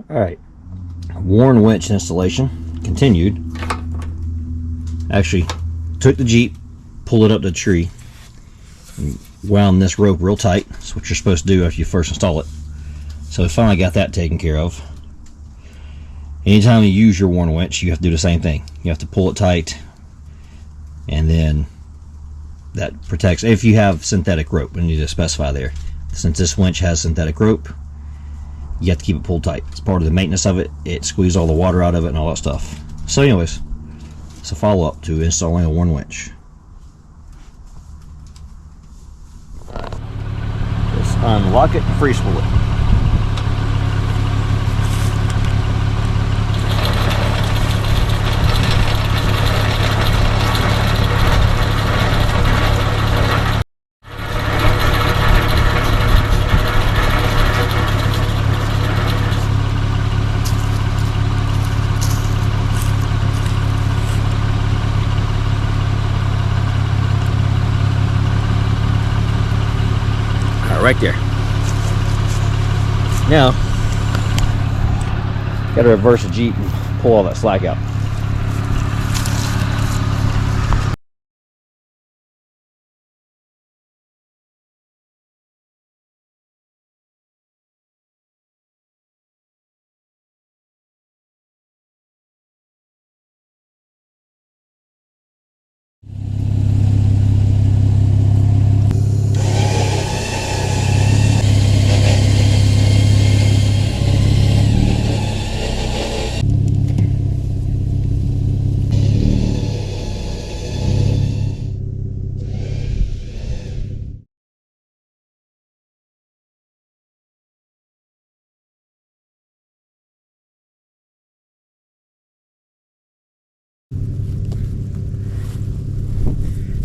Alright, Warn winch installation continued. Actually, took the Jeep, pulled it up to the tree, and wound this rope real tight. That's what you're supposed to do after you first install it. So we finally got that taken care of. Anytime you use your Warn winch, you have to do the same thing. You have to pull it tight, and then that protects. If you have synthetic rope, we need to specify there. Since this winch has synthetic rope, you have to keep it pulled tight. It's part of the maintenance of it. It squeezes all the water out of it and all that stuff. So anyways, it's a follow-up to installing a Warn winch. Just unlock it and free spool it. Right there. Now, got to reverse the Jeep and pull all that slack out.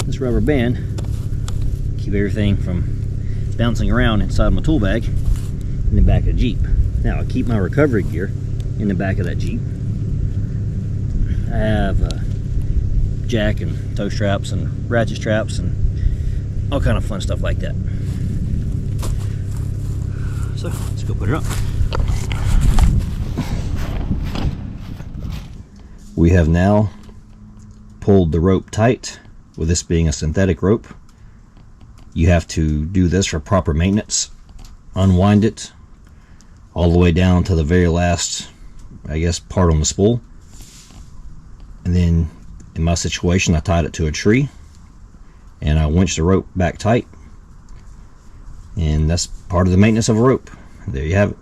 This rubber band keep everything from bouncing around inside my tool bag in the back of the Jeep. Now I keep my recovery gear in the back of that Jeep. I have jack and toe straps and ratchet straps and all kind of fun stuff like that. So let's go put it up. We have now pulled the rope tight. With this being a synthetic rope, you have to do this for proper maintenance. Unwind it all the way down to the very last, I guess, part on the spool. And then in my situation, I tied it to a tree and I winched the rope back tight. And that's part of the maintenance of a rope. There you have it.